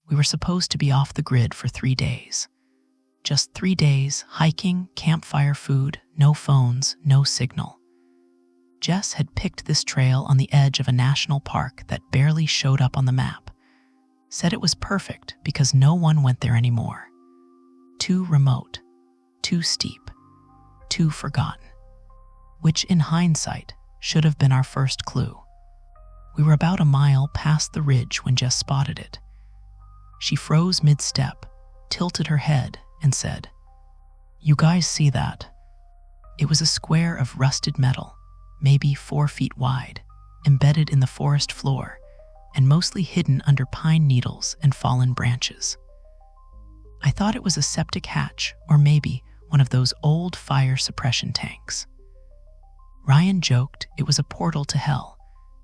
We were supposed to be off the grid for 3 days. Just 3 days, hiking, campfire food, no phones, no signal. Jess had picked this trail on the edge of a national park that barely showed up on the map. Said it was perfect because no one went there anymore. Too remote, too steep, too forgotten. Which, in hindsight, should have been our first clue. We were about a mile past the ridge when Jess spotted it. She froze mid-step, tilted her head, and said, "You guys see that?" It was a square of rusted metal, maybe 4 feet wide, embedded in the forest floor, and mostly hidden under pine needles and fallen branches. I thought it was a septic hatch, or maybe one of those old fire suppression tanks. Ryan joked it was a portal to hell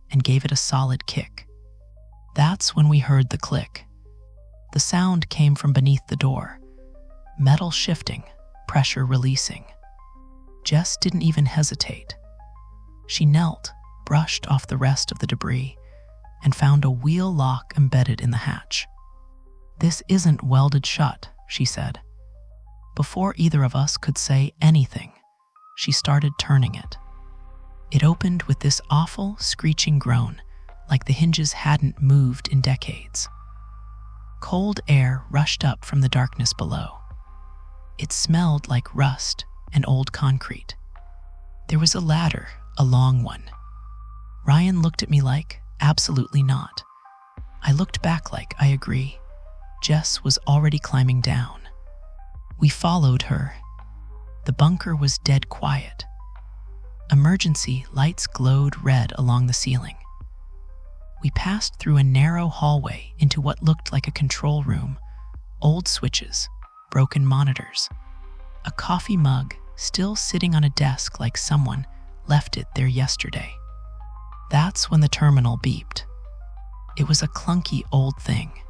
and gave it a solid kick. That's when we heard the click. The sound came from beneath the door, metal shifting, pressure releasing. Jess didn't even hesitate. She knelt, brushed off the rest of the debris, and found a wheel lock embedded in the hatch. "This isn't welded shut," she said. Before either of us could say anything, she started turning it. It opened with this awful, screeching groan, like the hinges hadn't moved in decades. Cold air rushed up from the darkness below. It smelled like rust and old concrete. There was a ladder, a long one. Ryan looked at me like, absolutely not. I looked back like, I agree. Jess was already climbing down. We followed her. The bunker was dead quiet. Emergency lights glowed red along the ceiling. We passed through a narrow hallway into what looked like a control room, old switches, broken monitors, a coffee mug still sitting on a desk like someone left it there yesterday. That's when the terminal beeped. It was a clunky old thing.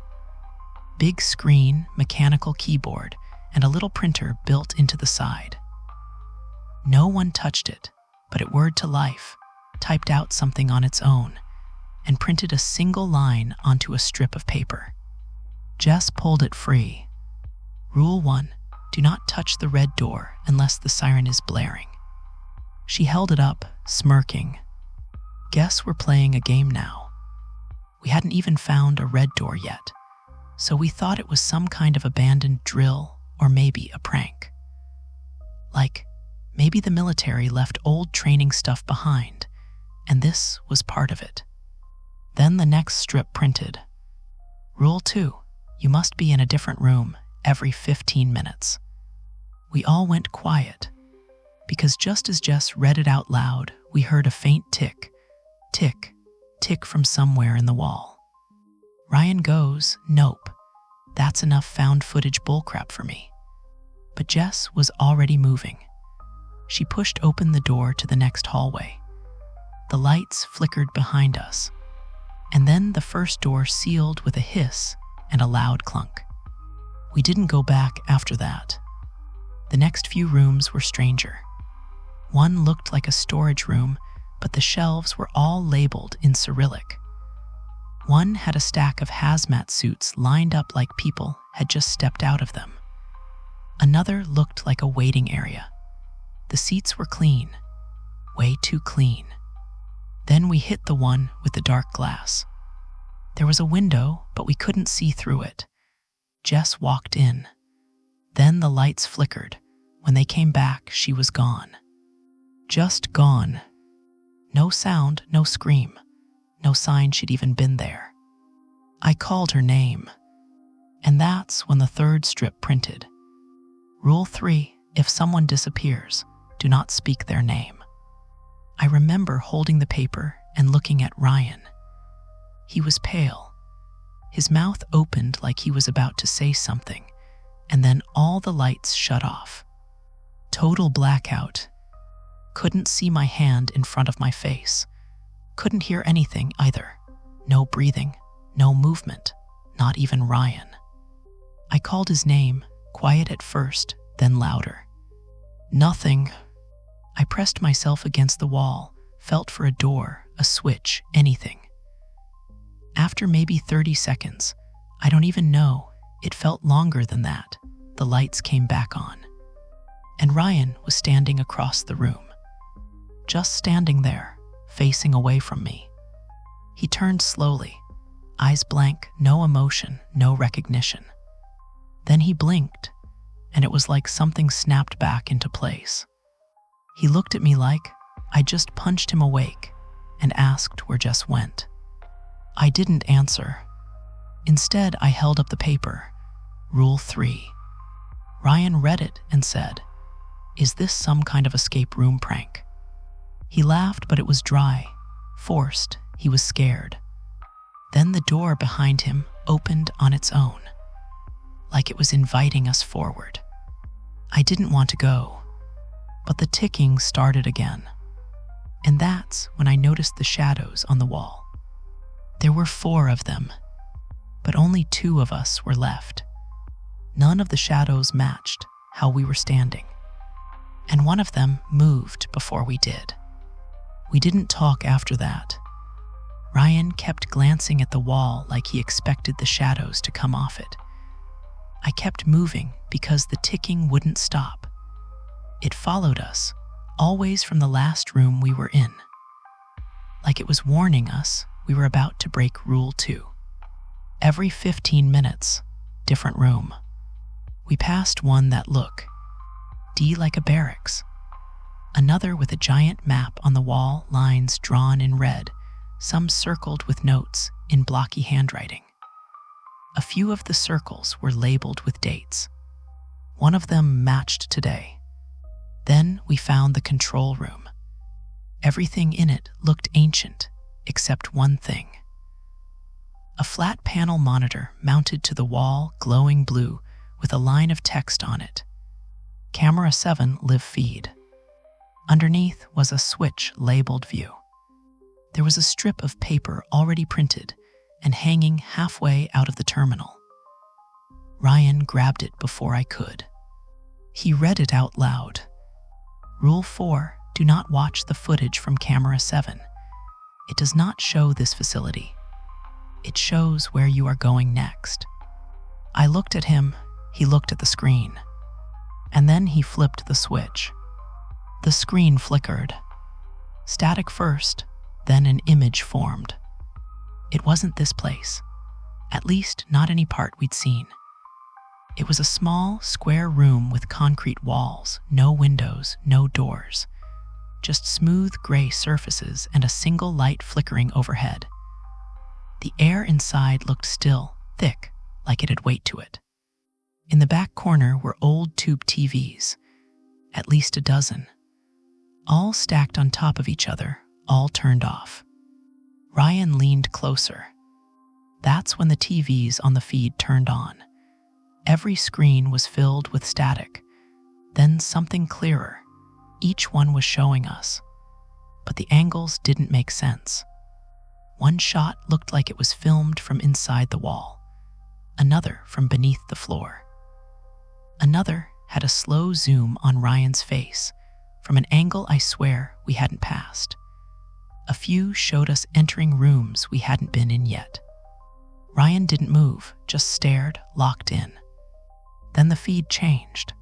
Big screen, mechanical keyboard, and a little printer built into the side. No one touched it, but it whirred to life, typed out something on its own, and printed a single line onto a strip of paper. Jess pulled it free. Rule 1, do not touch the red door unless the siren is blaring. She held it up, smirking. Guess we're playing a game now. We hadn't even found a red door yet, so we thought it was some kind of abandoned drill or maybe a prank. Like, maybe the military left old training stuff behind, and this was part of it. Then the next strip printed. Rule 2, you must be in a different room every 15 minutes. We all went quiet, because just as Jess read it out loud, we heard a faint tick, tick, tick from somewhere in the wall. Ryan goes, "Nope, that's enough found footage bullcrap for me." But Jess was already moving. She pushed open the door to the next hallway. The lights flickered behind us, and then the first door sealed with a hiss and a loud clunk. We didn't go back after that. The next few rooms were stranger. One looked like a storage room, but the shelves were all labeled in Cyrillic. One had a stack of hazmat suits lined up like people had just stepped out of them. Another looked like a waiting area. The seats were clean, way too clean. Then we hit the one with the dark glass. There was a window, but we couldn't see through it. Jess walked in. Then the lights flickered. When they came back, she was gone. Just gone. No sound, no scream, no sign she'd even been there. I called her name, and that's when the third strip printed. Rule 3, if someone disappears, do not speak their name. I remember holding the paper and looking at Ryan. He was pale. His mouth opened like he was about to say something, and then all the lights shut off. Total blackout. Couldn't see my hand in front of my face. Couldn't hear anything either. No breathing, no movement, not even Ryan. I called his name, quiet at first, then louder. Nothing. I pressed myself against the wall, felt for a door, a switch, anything. After maybe 30 seconds, I don't even know. It felt longer than that. The lights came back on. And Ryan was standing across the room. Just standing there, facing away from me. He turned slowly, eyes blank, no emotion, no recognition. Then he blinked, and it was like something snapped back into place. He looked at me like I just punched him awake and asked where Jess went. I didn't answer. Instead, I held up the paper. Rule 3. Ryan read it and said, "Is this some kind of escape room prank?" He laughed, but it was dry, forced. He was scared. Then the door behind him opened on its own, like it was inviting us forward. I didn't want to go, but the ticking started again. And that's when I noticed the shadows on the wall. There were 4 of them, but only 2 of us were left. None of the shadows matched how we were standing, and one of them moved before we did. We didn't talk after that. Ryan kept glancing at the wall like he expected the shadows to come off it. I kept moving because the ticking wouldn't stop. It followed us, always from the last room we were in. Like it was warning us we were about to break Rule 2. Every 15 minutes, different room. We passed one that looked like a barracks. Another with a giant map on the wall, lines drawn in red, some circled with notes in blocky handwriting. A few of the circles were labeled with dates. One of them matched today. Then we found the control room. Everything in it looked ancient, except one thing. A flat panel monitor mounted to the wall, glowing blue, with a line of text on it. Camera 7 live feed. Underneath was a switch labeled view. There was a strip of paper already printed and hanging halfway out of the terminal. Ryan grabbed it before I could. He read it out loud. Rule 4, do not watch the footage from camera 7. It does not show this facility. It shows where you are going next. I looked at him, he looked at the screen. And then he flipped the switch. The screen flickered. Static first, then an image formed. It wasn't this place. At least not any part we'd seen. It was a small, square room with concrete walls, no windows, no doors. Just smooth gray surfaces and a single light flickering overhead. The air inside looked still, thick, like it had weight to it. In the back corner were old tube TVs, at least a dozen, all stacked on top of each other, all turned off. Ryan leaned closer. That's when the TVs on the feed turned on. Every screen was filled with static, then something clearer. Each one was showing us, but the angles didn't make sense. One shot looked like it was filmed from inside the wall, another from beneath the floor. Another had a slow zoom on Ryan's face, from an angle I swear we hadn't passed. A few showed us entering rooms we hadn't been in yet. Ryan didn't move, just stared, locked in. Then the feed changed.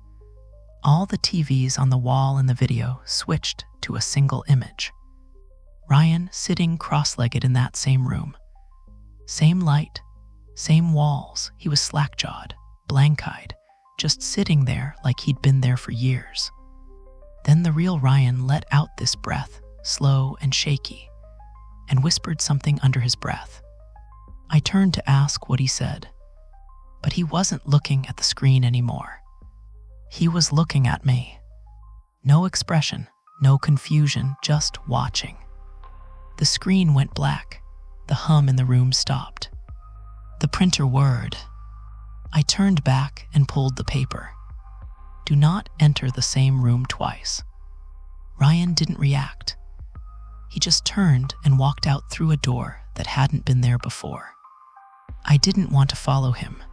All the TVs on the wall in the video switched to a single image. Ryan sitting cross-legged in that same room. Same light, same walls. He was slack-jawed, blank-eyed, just sitting there like he'd been there for years. Then the real Ryan let out this breath, slow and shaky, and whispered something under his breath. I turned to ask what he said, but he wasn't looking at the screen anymore. He was looking at me. No expression, no confusion, just watching. The screen went black. The hum in the room stopped. The printer whirred. I turned back and pulled the paper. Do not enter the same room twice. Ryan didn't react. He just turned and walked out through a door that hadn't been there before. I didn't want to follow him.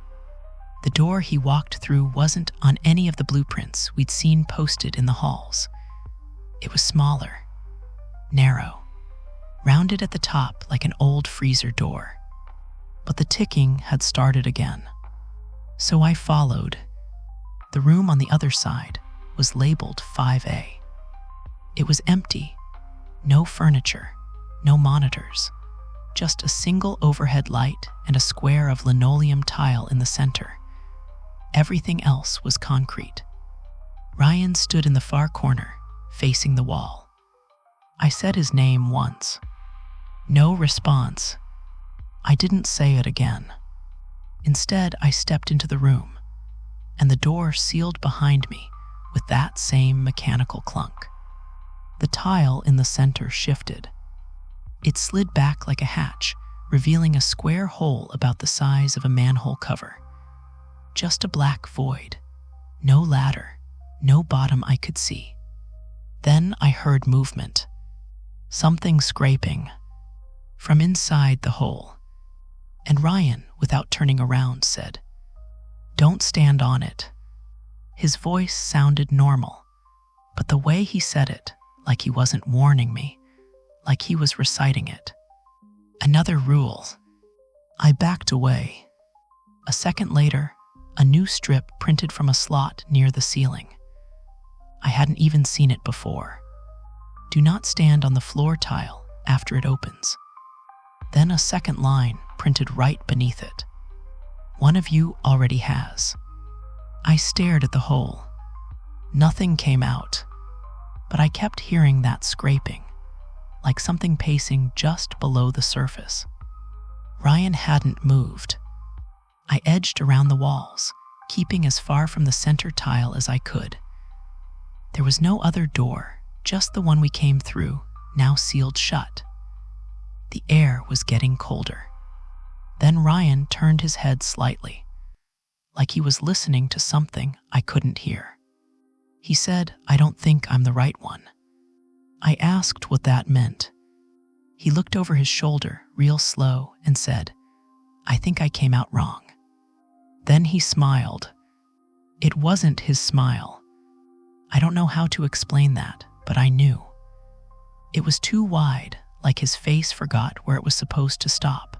The door he walked through wasn't on any of the blueprints we'd seen posted in the halls. It was smaller, narrow, rounded at the top like an old freezer door. but the ticking had started again. So I followed. The room on the other side was labeled 5A. It was empty. No furniture, no monitors, just a single overhead light and a square of linoleum tile in the center. Everything else was concrete. Ryan stood in the far corner, facing the wall. I said his name once. No response. I didn't say it again. Instead, I stepped into the room, and the door sealed behind me with that same mechanical clunk. The tile in the center shifted. It slid back like a hatch, revealing a square hole about the size of a manhole cover. Just a black void. No ladder, no bottom I could see. Then I heard movement. Something scraping from inside the hole. And Ryan, without turning around, said, "Don't stand on it." His voice sounded normal, but the way he said it, like he wasn't warning me, like he was reciting it. Another rule. I backed away. A second later, a new strip printed from a slot near the ceiling. I hadn't even seen it before. Do not stand on the floor tile after it opens. Then a second line printed right beneath it. One of you already has. I stared at the hole. Nothing came out, but I kept hearing that scraping, like something pacing just below the surface. Ryan hadn't moved. I edged around the walls, keeping as far from the center tile as I could. There was no other door, just the one we came through, now sealed shut. The air was getting colder. Then Ryan turned his head slightly, like he was listening to something I couldn't hear. He said, "I don't think I'm the right one." I asked what that meant. He looked over his shoulder real slow and said, "I think I came out wrong." Then he smiled. It wasn't his smile. I don't know how to explain that, but I knew. It was too wide, like his face forgot where it was supposed to stop.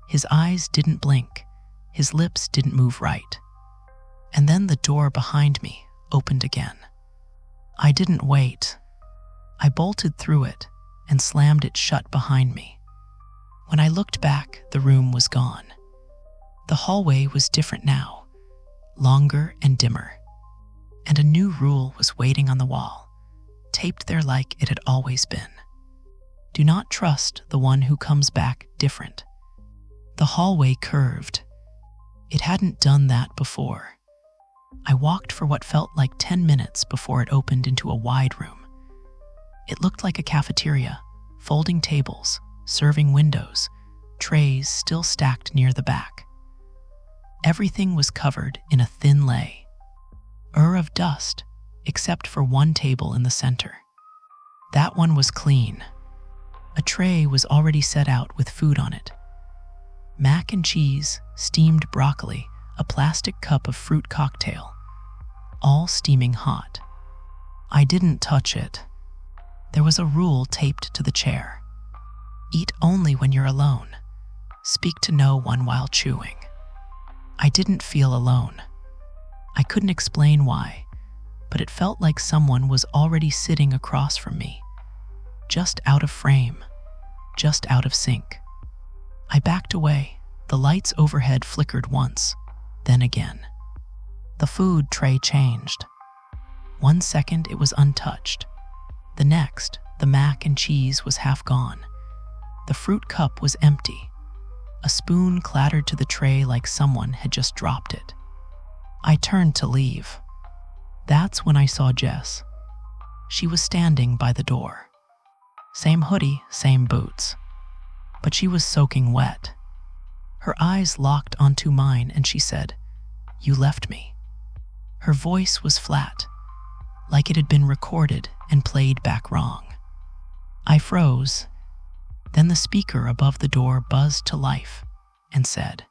His eyes didn't blink. His lips didn't move right. And then the door behind me opened again. I didn't wait. I bolted through it and slammed it shut behind me. When I looked back, the room was gone. The hallway was different now, longer and dimmer. And a new rule was waiting on the wall, taped there like it had always been. Do not trust the one who comes back different. The hallway curved. It hadn't done that before. I walked for what felt like 10 minutes before it opened into a wide room. It looked like a cafeteria, folding tables, serving windows, trays still stacked near the back. Everything was covered in a thin layer of dust, except for one table in the center. That one was clean. A tray was already set out with food on it. Mac and cheese, steamed broccoli, a plastic cup of fruit cocktail, all steaming hot. I didn't touch it. There was a rule taped to the chair. Eat only when you're alone. Speak to no one while chewing. I didn't feel alone. I couldn't explain why, but it felt like someone was already sitting across from me, just out of frame, just out of sync. I backed away. The lights overhead flickered once, then again. The food tray changed. 1 second it was untouched. The next, the mac and cheese was half gone. The fruit cup was empty. A spoon clattered to the tray like someone had just dropped it. I turned to leave. That's when I saw Jess. She was standing by the door. Same hoodie, same boots. But she was soaking wet. Her eyes locked onto mine and she said, "You left me." Her voice was flat, like it had been recorded and played back wrong. I froze. Then the speaker above the door buzzed to life and said,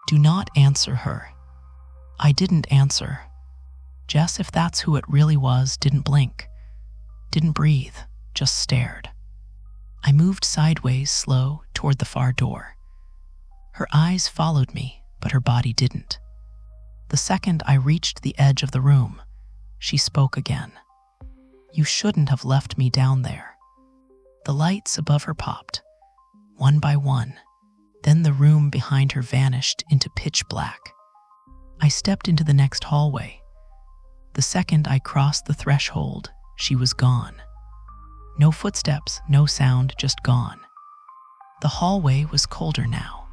"Do not answer her." I didn't answer. Jess, if that's who it really was, didn't blink, didn't breathe, just stared. I moved sideways, slow, toward the far door. Her eyes followed me, but her body didn't. The second I reached the edge of the room, she spoke again. "You shouldn't have left me down there." The lights above her popped, one by one. Then the room behind her vanished into pitch black. I stepped into the next hallway. The second I crossed the threshold, she was gone. No footsteps, no sound, just gone. The hallway was colder now.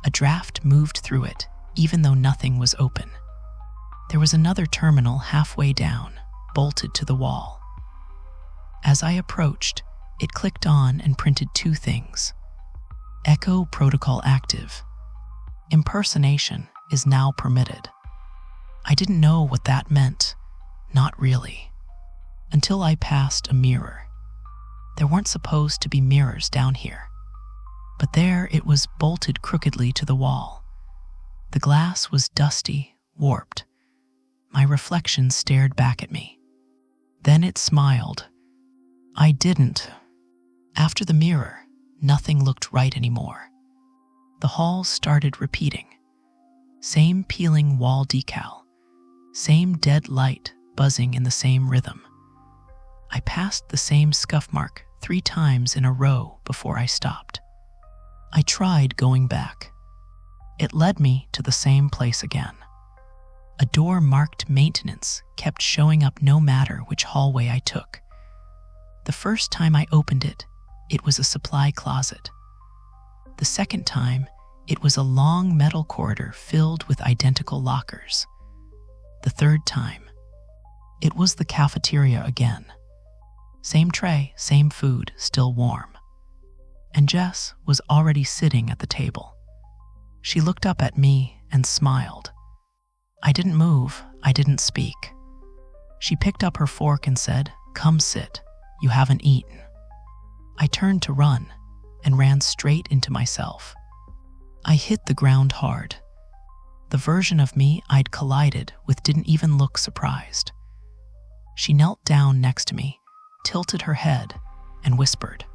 A draft moved through it, even though nothing was open. There was another terminal halfway down, bolted to the wall. As I approached, it clicked on and printed two things. Echo protocol active. Impersonation is now permitted. I didn't know what that meant, not really, until I passed a mirror. There weren't supposed to be mirrors down here, but there it was, bolted crookedly to the wall. The glass was dusty, warped. My reflection stared back at me. Then it smiled. I didn't. After the mirror, nothing looked right anymore. The hall started repeating. Same peeling wall decal. Same dead light buzzing in the same rhythm. I passed the same scuff mark 3 times in a row before I stopped. I tried going back. It led me to the same place again. A door marked maintenance kept showing up no matter which hallway I took. The first time I opened it, it was a supply closet. The second time, it was a long metal corridor filled with identical lockers. The third time, it was the cafeteria again. Same tray, same food, still warm. And Jess was already sitting at the table. She looked up at me and smiled. I didn't move, I didn't speak. She picked up her fork and said, "Come sit, you haven't eaten." I turned to run and ran straight into myself. I hit the ground hard. The version of me I'd collided with didn't even look surprised. She knelt down next to me, tilted her head, and whispered,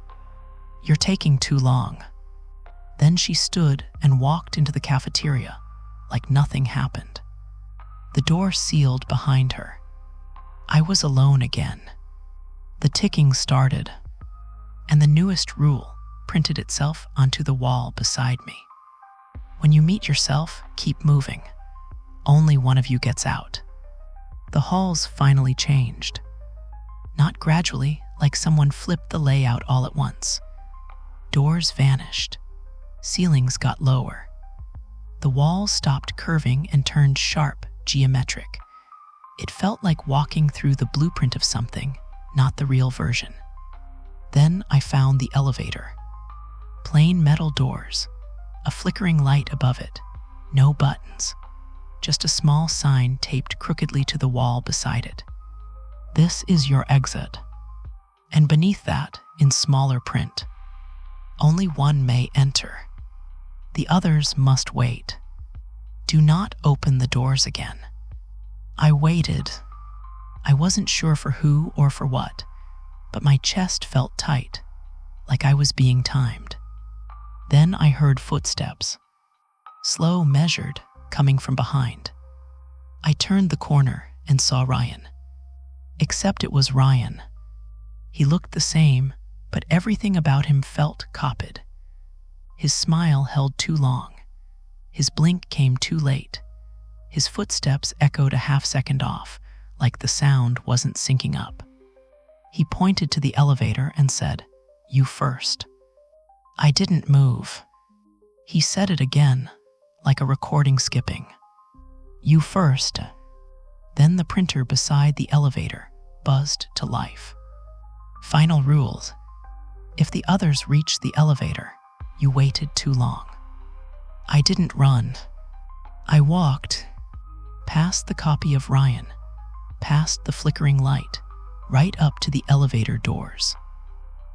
"You're taking too long." Then she stood and walked into the cafeteria like nothing happened. The door sealed behind her. I was alone again. The ticking started, and the newest rule printed itself onto the wall beside me. When you meet yourself, keep moving. Only one of you gets out. The halls finally changed. Not gradually, like someone flipped the layout all at once. Doors vanished. Ceilings got lower. The walls stopped curving and turned sharp, geometric. It felt like walking through the blueprint of something, not the real version. Then I found the elevator. Plain metal doors, a flickering light above it, no buttons, just a small sign taped crookedly to the wall beside it. "This is your exit." And beneath that, in smaller print, "Only one may enter. The others must wait. Do not open the doors again." I waited. I wasn't sure for who or for what, but my chest felt tight, like I was being timed. Then I heard footsteps, slow, measured, coming from behind. I turned the corner and saw Ryan. Except it was Ryan. He looked the same, but everything about him felt copied. His smile held too long. His blink came too late. His footsteps echoed a half-second off, like the sound wasn't syncing up. He pointed to the elevator and said, "You first." I didn't move. He said it again, like a recording skipping. "You first." Then the printer beside the elevator buzzed to life. "Final rules. If the others reach the elevator, you waited too long." I didn't run. I walked, past the copy of Ryan, past the flickering light, right up to the elevator doors.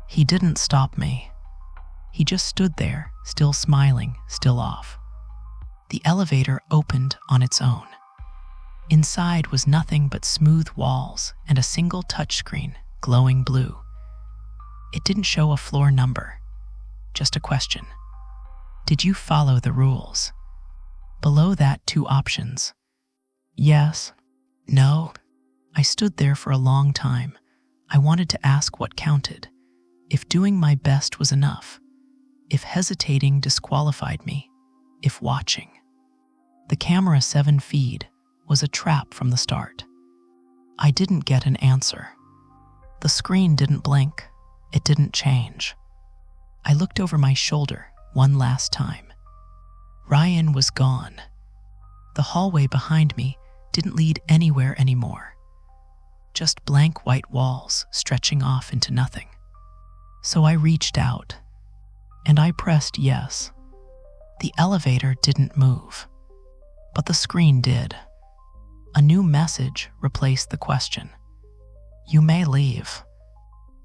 He didn't stop me. He just stood there, still smiling, still off. The elevator opened on its own. Inside was nothing but smooth walls and a single touchscreen, glowing blue. It didn't show a floor number, just a question. Did you follow the rules? Below that, 2 options. Yes. No. I stood there for a long time. I wanted to ask what counted. If doing my best was enough. If hesitating disqualified me. If watching. The camera 7 feed was a trap from the start. I didn't get an answer. The screen didn't blink. It didn't change. I looked over my shoulder one last time. Ryan was gone. The hallway behind me didn't lead anywhere anymore. Just blank white walls stretching off into nothing. So I reached out, and I pressed yes. The elevator didn't move, but the screen did. A new message replaced the question. You may leave,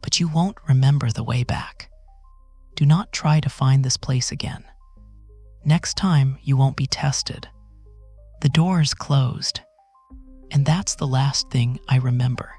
but you won't remember the way back. Do not try to find this place again. Next time, you won't be tested. The doors closed, and that's the last thing I remember.